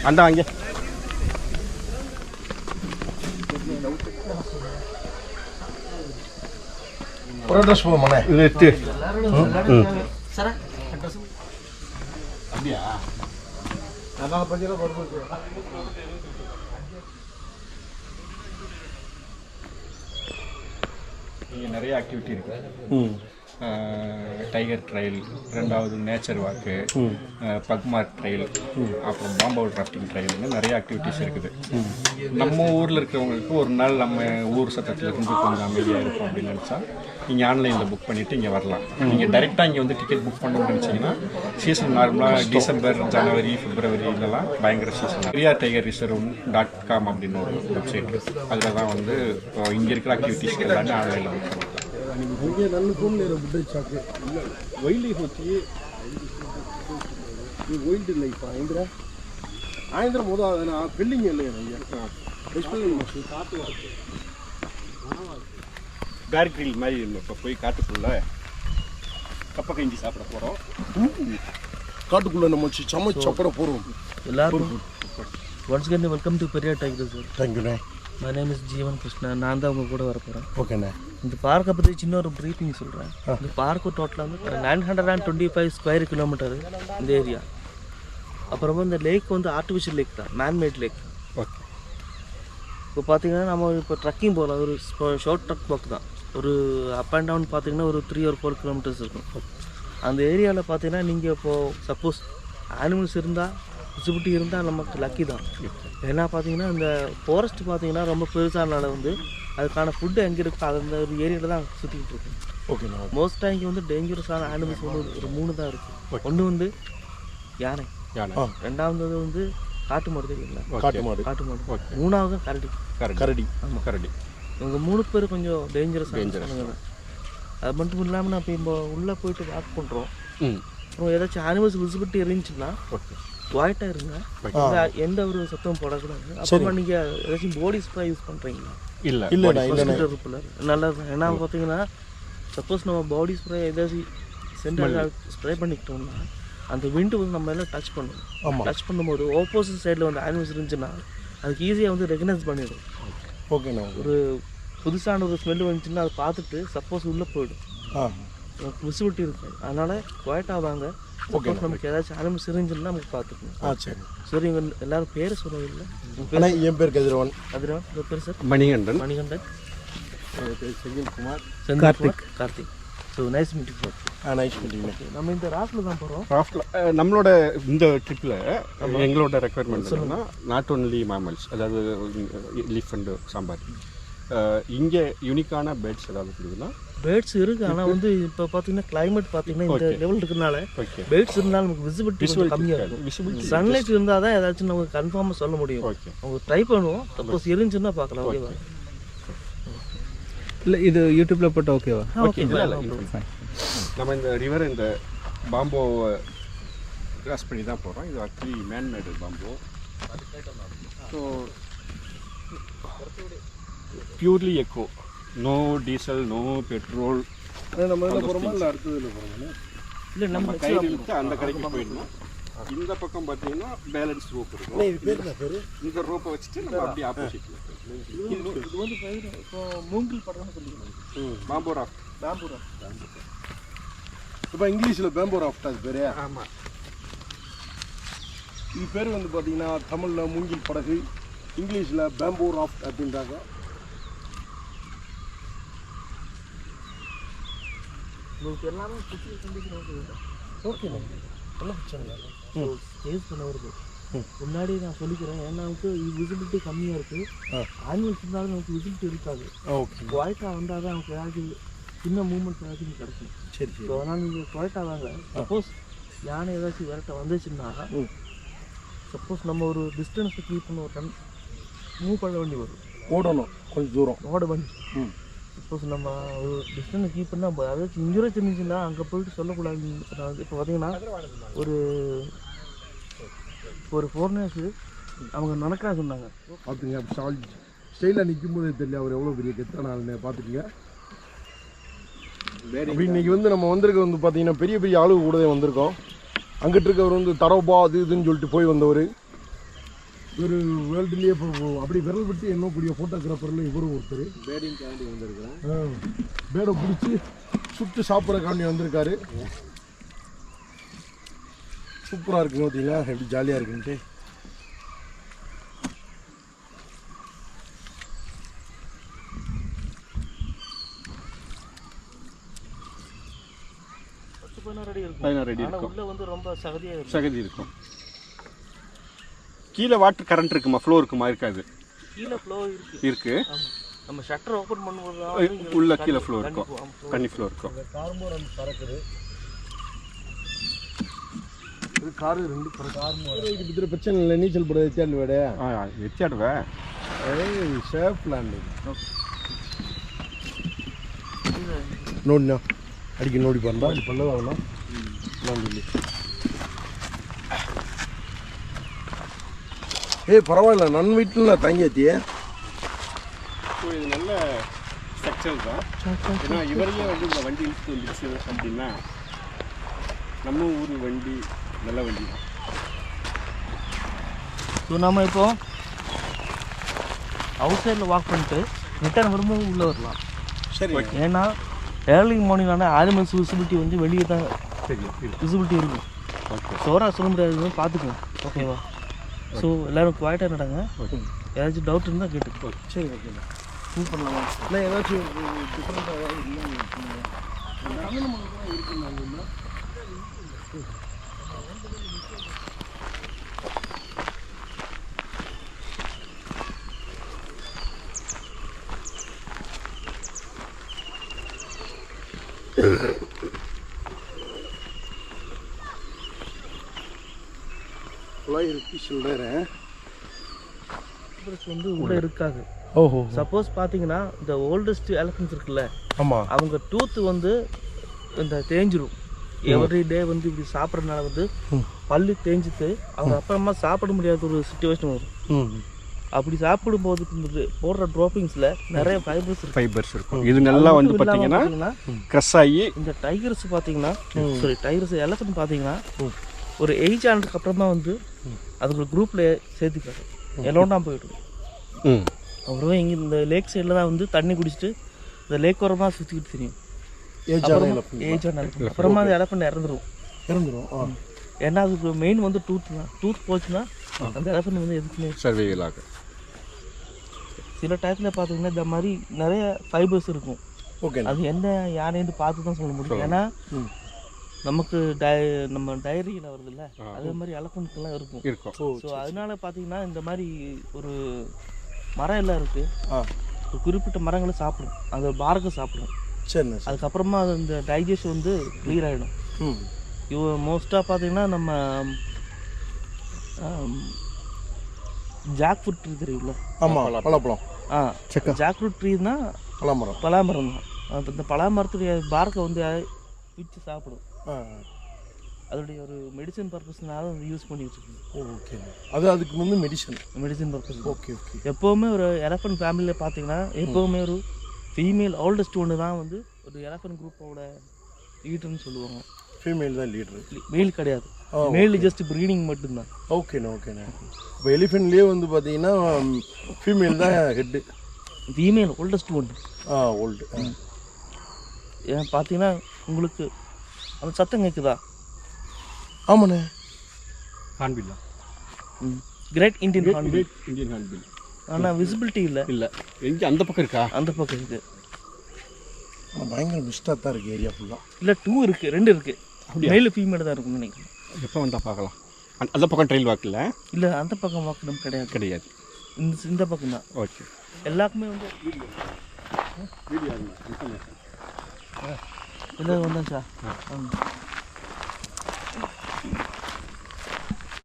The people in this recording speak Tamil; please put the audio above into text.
அந்த அங்கே ஒரு அட்ரஸ் போகமாண்ணே இது சார் அப்படியா அதான் பஞ்சில் பொறுப்பு இங்கே நிறைய ஆக்டிவிட்டி இருக்குது. டைகர் ட்ரையல், ரெண்டாவது நேச்சர் வாக்கு, பக்மார்க் ட்ரையல், அப்புறம் பாம்போ டிராஃப்டிங் ட்ரையல்னு நிறைய ஆக்டிவிட்டிஸ் இருக்குது. நம்ம ஊரில் இருக்கிறவங்களுக்கு ஒரு நாள் நம்ம ஊர் சட்டத்தில் இருந்து கொஞ்சம் அமைதியாக இருக்கும் அப்படின்னு நினச்சா நீங்கள் ஆன்லைனில் புக் பண்ணிவிட்டு இங்கே வரலாம். நீங்கள் டைரெக்டாக இங்கே வந்து டிக்கெட் புக் பண்ணணும்னு நினச்சிங்கன்னா சீசன் நார்மலாக டிசம்பர், ஜனவரி, பிப்ரவரி இதெல்லாம் பயங்கர சீசன். PriyattigerReserve.com அப்படின்னு ஒரு வெப்சைட் இருக்குது. அதில் தான் வந்து இங்கே இருக்கிற ஆக்டிவிட்டிஸ் எல்லாமே ஆன்லைனில் புக் பண்ணிக்கலாம். ಹಂಗೆ ನನ್ನ ಫೋನ್ ಬಿಡ್ಡೆ ಚಾಕ್ರಿ ಇಲ್ಲ ವೈಲ್ಡ್ ಲೈಫ್ వచ్చి ಈ ವೈಲ್ಡ್ ಲೈಫ್ ಆಂಧ್ರ ಮೊದ ಆ ಬಿಲ್ಡಿಂಗ್ ಎಲ್ಲ ನನಗೆ ಎಷ್ಟು காட்டு பேர் கிரில் மாதிரி இப்போ போய் காட்டுக்குள்ள கப்பை கஞ்சி சாப்பிட போகிறோம். காட்டுக்குள்ள நம்ம சமைச்சு சாப்பிட போகிறோம். எல்லாரும் once again welcome to Periyar tiger reserve. தேங்க்யூண்ணே. My name is Jeevan Krishna. நான் தான் உங்கள் கூட வர போகிறேன். ஓகேண்ணே. இந்த பார்க்கை பற்றி சின்ன ஒரு ப்ரீஃபிங் சொல்கிறேன். இந்த பார்க்கு டோட்டலாக வந்து 925 ஸ்கொயர் கிலோமீட்டரு இந்த ஏரியா. அப்புறமா இந்த லேக் வந்து ஆர்டிஃபிஷியல் லேக் தான், மேன்மேட் லேக். ஓகே. இப்போ பார்த்தீங்கன்னா நம்ம இப்போ ட்ரக்கிங் போகலாம். ஒரு ஷார்ட் ட்ரக் வாக் தான். ஒரு அப் அண்ட் டவுன் பார்த்தீங்கன்னா ஒரு 3 or 4 கிலோமீட்டர்ஸ் இருக்கும். அந்த ஏரியாவில் பார்த்தீங்கன்னா நீங்கள் இப்போது சப்போஸ் ஆனிமல்ஸ் இருந்தால், விசிபிலிட்டி இருந்தால் நமக்கு லக்கி தான். ஏன்னா பார்த்தீங்கன்னா இந்த ஃபாரஸ்ட் பார்த்தீங்கன்னா ரொம்ப பெருசானால வந்து அதுக்கான ஃபுட்டு எங்கே இருக்கோ அது அந்த ஒரு ஏரியாவில் தான் சுற்றிக்கிட்டு இருக்கும். ஓகேண்ணா. மோஸ்ட்டாக இங்கே வந்து டேஞ்சரஸான ஆனிமல்ஸ் வந்து ஒரு 3 தான் இருக்குது. ஒன்று வந்து யானை, ரெண்டாவது வந்து காட்டு மாடு தெரியுங்களா, காட்டு மாடு, மூணாவது கரடி. ஆமாம் கரடி. இவங்க 3 பேர் கொஞ்சம் டேஞ்சரஸ். அது மட்டும் இல்லாமல் நான் இப்போ உள்ளே போயிட்டு வாக் பண்ணுறோம். அப்புறம் ஏதாச்சும் ஆனிமல்ஸ் விசிபிலிட்டி இருந்துச்சுன்னா குவாய்ட்டாக இருங்க, எந்த ஒரு சத்தமும் போடக்கூடாது. அப்புறமா நீங்கள் ஏதாச்சும் பாடி ஸ்ப்ரே யூஸ் பண்ணுறீங்களா? இல்லை நல்லா இருக்கும். ஏன்னா பார்த்தீங்கன்னா சப்போஸ் நம்ம பாடி ஸ்ப்ரே ஏதாச்சும் சென்டர் ஸ்ப்ரே பண்ணிக்கிட்டோம்னா அந்த விண்டு வந்து நம்ம எல்லாம் டச் பண்ணுவோம். டச் பண்ணும்போது ஆப்போசிட் சைடில் வந்து ஆனிமல்ஸ் இருந்துச்சுன்னா அதுக்கு ஈஸியாக வந்து ரெகனைஸ் பண்ணிவிடும். ஓகேண்ணா. ஒரு புதுசான ஒரு ஸ்மெல் வந்துச்சுன்னா அதை பார்த்துட்டு சப்போஸ் உள்ளே போயிடும், விசிபிலிட்டி இருக்கும். அதனால் குவாய்ட்டாக வாங்க. சப்போஸ் நமக்கு ஏதாச்சும் ஆனிமல்ஸ் இருந்துச்சுன்னா நமக்கு பார்த்துக்கணும். சரி சரி. இவங்க எல்லாரும் பேர் சொல்லவில்லை. என் பேர் கதிரவன். உங்கள் பேர் sir? Manikandan. Karthik. So nice meeting sir. Nice meeting. நம்ம இந்த ராஃப்டில் தான் போகிறோம். ராஃப்டில் நம்மளோட இந்த ட்ரிப்பில் எங்களோட ரெக்குவயர்மெண்ட் என்னன்னா நாட் ஒன்லி மேமல்ஸ், அதாவது எலிஃபண்ட், சாம்பார். இங்கே யூனிக்கான பேர்ட்ஸ் ஏதாவது இருக்குதுன்னா? பேர்ட்ஸ் இருக்குது. ஆனால் வந்து இப்போ பார்த்தீங்கன்னா கிளைமேட் பார்த்தீங்கன்னா இந்த லெவல் இருக்கிறதுனால பேர்ட்ஸ் இருந்தாலும் நமக்கு விசிபிலிட்டி கம்மியாக இருக்கும். சன்லைட் இருந்தால் தான் ஏதாச்சும் நமக்கு கன்ஃபார்மாக சொல்ல முடியும். அவங்க ட்ரை பண்ணுவோம். சப்போஸ் இருந்துச்சுன்னா பார்க்கலாம். ஓகேவா? இல்லை இது யூடியூப்பில் போட்டு ஓகேவா? ஓகே. நம்ம இந்த ரிவர் இந்த பாம்போவை கிராஸ் பண்ணி தான் போகிறோம். இது actually manmade bamboo. So purely eco, no diesel, no petrol. நம்ம இதில் போகிறோமா இல்லை அடுத்தது இல்லை போகிறோமா? இல்லை நம்ம கயிறு இழுத்து அந்த கடைக்கு போயிடணும். இந்த பக்கம் பார்த்தீங்கன்னா பேலன்ஸ் ரோப் இருக்கும். இந்த ரோப்பை வச்சுட்டு நம்ம அப்படியே ஆப்போசிட்டில் இது வந்து பயிர் இப்போ மூங்கில் படம்னு சொல்லிக்கலாம். பாம்போ ராஃப்ட். இப்போ இங்கிலீஷில் பேம்போ ராஃப்ட் அது பேர். ஆமாம். இது பேர் வந்து பார்த்தீங்கன்னா தமிழில் மூங்கில் படகு, இங்கிலீஷில் பேம்போ ராஃப்ட் அப்படின்றாங்க. உங்களுக்கு எல்லாமே சுற்றி கண்டிப்பாக ஓகே. நல்லா பிரச்சனை ஸ்டேஜ் பண்ண வருது. முன்னாடி நான் சொல்லிக்கிறேன். ஏன்னா நமக்கு விசிபிலிட்டி கம்மியாக இருக்குது. ஆனிமல்ஸ் இருந்தாலும் நமக்கு விசிபிலிட்டி இருக்காது. குவாய்ட்டாக வந்தால் தான் நமக்கு ஏதாச்சும் சின்ன மூமெண்ட் ஏதாச்சும் கிடைக்கும். சரி. ஸோ அதனால் நீங்கள் குவாய்ட்டாக வாங்க. சப்போஸ் யானை ஏதாச்சும் விரட்ட வந்துச்சுன்னா சப்போஸ் நம்ம ஒரு டிஸ்டன்ஸை கீப் பண்ண ஒரு மூவ் பண்ண வேண்டி வரும். ஓடணும் கொஞ்சம் தூரம். ஓட பண்ணி சப்போஸ் நம்ம ஒரு டிஸ்டன்ஸ் கீப் பண்ணால் அதாச்சும் இன்ஜுரிஸ் இருந்துச்சுன்னா அங்கே போயிட்டு சொல்லக்கூடாது. இப்போ பார்த்தீங்கன்னா ஒரு 4 nights அவங்க நடக்கிறா சொன்னாங்க. பார்த்துங்க ஸ்டைலாக நிற்கும் போதே தெரியல அவர் எவ்வளோ பெரிய கெத்தான ஆளுன்னு பார்த்துக்குங்க. அப்படி இன்னைக்கு வந்து நம்ம வந்திருக்க வந்து பார்த்தீங்கன்னா பெரிய பெரிய ஆளு கூடவே வந்திருக்கோம். அங்கிட்டு இருக்கவர் வந்து தரோபா அது இதுன்னு சொல்லிட்டு போய் வந்தவர். ஒரு வேர்ல்டுலேயே இப்போ அப்படி விரல் விட்டு என்னக்கூடிய ஃபோட்டோகிராஃபரில் இவரும் ஒருத்தர். பேடிங் காண்டி வந்திருக்கிறேன். பேடை பிடிச்சி சுட்டு சாப்பிட்ற காண்டி வந்திருக்காரு. சூப்பராக இருக்குங்க பார்த்தீங்களா, எப்படி ஜாலியாக இருக்குன்ட்டு. உள்ள வந்து ரொம்ப சகதி இருக்கும். கீழே வாட்டர் கரண்ட் இருக்குமா, ஃப்ளோ இருக்குமா? இருக்காது. கீழே ஃப்ளோ இருக்கு. நம்ம ஷட்டர் ஓபன் பண்ணும்போது உள்ள கீழே ஃப்ளோ இருக்கும், தண்ணி ஃப்ளோ இருக்கும். கார்மோரம் பறக்குது. இது காரு 2 கார்மோரம். இதுக்கு பத்திர பிரச்சனை இல்லை. நீச்சல் போட எத்தியாடு வேடே எத்தியாடுவேன். சேஃப் லேண்டு ನೋಡಿನ ಅಡಿಗೆ ನೋಡಿ ಬಂದ ಇಲ್ಲಿ ಪಲ್ಲವ ಅವನ ನೋಡಿ. பரவாயில்ல, நன் வீட்டில் நான் தங்கியாத்தியே. இது நல்ல ஸ்ட்ரக்சர் தான். ஏன்னா இவரையே வந்து இந்த வண்டி இழுத்து வந்துடுச்சு அப்படின்னா நம்ம ஊர் வண்டி நல்ல வண்டி தான். ஸோ நம்ம இப்போ அவுட் சைடில் வாக் பண்ணிட்டு ரிட்டர்ன் வரும்போது உள்ளே வரலாம். சரி. ஏன்னா ஏர்லி மார்னிங் ஆனால் ஆனிமல்ஸ் விசிபிலிட்டி வந்து வெளியே தான் விசிபிலிட்டி இருக்கும். ஓகே. சோரா சொல்ல முடியாது, பார்த்துக்கலாம். ஓகேவா? ஸோ எல்லோரும் குவாய்ட்டாக நடங்க. ஏதாச்சும் டவுட் இருந்தால் கேட்டு. சரி, ஓகே. மூவ் பண்ணலாமா? இல்லை ஏதாச்சும் டிஃப்ரெண்ட்டாக இருக்குங்களா? வந்து உள்ளே இருக்காது. ஓஹோ. சப்போஸ் பார்த்தீங்கன்னா இந்த ஓல்டஸ்ட் எலஃபன்ட்ஸ் இருக்குல்ல, ஆமாம், அவங்க டூத்து வந்து இந்த தேஞ்சிரும். எவ்ரி டே வந்து இப்படி சாப்பிட்றதுனால வந்து பல்லு தேஞ்சிட்டு அவங்க அப்புறமா சாப்பிட முடியாத ஒரு சுச்சுவேஷன் வரும். அப்படி சாப்பிடும்போது போடுற ட்ராப்பிங்ஸில் நிறைய ஃபைபர்ஸ் இருக்கும். இது நல்லா வந்து பார்த்தீங்கன்னா க்ரஷ் ஆகி இந்த டைகர்ஸ் பார்த்தீங்கன்னா டைகர்ஸ் எலஃபன்ட் பார்த்தீங்கன்னா ஒரு ஏஜ் ஆனதுக்கு அப்புறமா வந்து அதுக்கு குரூப்பில் சேர்த்துக்காது, எல்லோண்டா போயிடும். அப்புறமா இங்கே இந்த லேக் சைடில் தான் வந்து தண்ணி குடிச்சிட்டு இந்த லேக் ஓரமாக சுற்றிக்கிட்டு தெரியும். ஏஜ் ஆன அப்புறமா அந்த எலஃபண்ட் இறந்துடும். ஏன்னா அதுக்கு மெயின் வந்து டூத் தான். டூத் போச்சுன்னா அந்த எலஃபண்ட் வந்து எதுக்குமே சர்வைவல் ஆகும். சில டயத்தில் பார்த்தீங்கன்னா இந்த மாதிரி நிறைய ஃபைபர்ஸ் இருக்கும். ஓகே. அது என்ன யானைன்னு பார்த்து தான் சொல்ல முடியும். ஏன்னா நமக்கு நம்ம டைரியில் வருது இல்லை, அதே மாதிரி எலஃபண்ட்லாம் இருக்கும். ஸோ அதனால பார்த்தீங்கன்னா இந்த மாதிரி ஒரு மரம் எல்லாம் இருக்குது, ஒரு குறிப்பிட்ட மரங்களை சாப்பிடும், அந்த பார்க்கை சாப்பிடும். சரி. அதுக்கப்புறமா அது இந்த டைஜஷன் வந்து கிளியர் ஆகிடும். மோஸ்ட்டாக பார்த்தீங்கன்னா நம்ம ஜாக் ஃப்ரூட் ட்ரீ தெரியுங்களா? ஆமாம், பலாப்பழம். ஜாக் ஃப்ரூட் ட்ரீனா பலாமரம் தான். இந்த பலாமரத்துடைய பார்க்கை வந்து பிச்சு சாப்பிடும். அதோடைய ஒரு மெடிசன் பர்பஸ்னால யூஸ் பண்ணி வச்சுருக்கோம். ஓகே. அதுக்கு வந்து மெடிசன் பர்பஸ். ஓகே. எப்போவுமே ஒரு எலஃபண்ட் ஃபேமிலியில் பார்த்தீங்கன்னா எப்போவுமே ஒரு ஃபீமேல் ஓல்டஸ்ட் ஒன்று தான் வந்து ஒரு எலஃபண்ட் குரூப்போட லீடர்னு சொல்லுவாங்க. ஃபீமேல் தான் லீடர், மேல் கிடையாது. மேல் ஜஸ்ட் ப்ரீடிங் மட்டும்தான். ஓகேண்ணா. இப்போ எலிஃபென்ட்லேயே வந்து பார்த்தீங்கன்னா ஃபீமேல் தான் ஹெட்டு. ஃபீமேல் ஓல்டஸ்ட் ஒன்று. ஓல்டு. ஏன் பார்த்தீங்கன்னா உங்களுக்கு அந்த சத்தம் கேட்குதா? ஆமாண்ணே. ஹார்ன்பில்லா. Great Indian hornbill. ஆனால் விசிபிலிட்டி இல்லை. எங்கே அந்த பக்கம் இருக்கா? அந்த பக்கம் இருக்குது. பயங்கர மிஸ்டாக தான் இருக்குது ஏரியா ஃபுல்லாக. இல்லை 2 இருக்குது, 2 இருக்குது. மேல் ஃபீமேல் தான் இருக்கும்னு நினைக்கிறேன். எப்போ வந்தால் பார்க்கலாம். அந்த பக்கம் ட்ரெயில் வாக்கில் இல்லை, அந்த பக்கம் வாக்கு நம்ம கிடையாது. இந்த பக்கம் தான். ஓகே. எல்லாருக்குமே வந்து வீடியோ இல்லை வந்தாச்சா?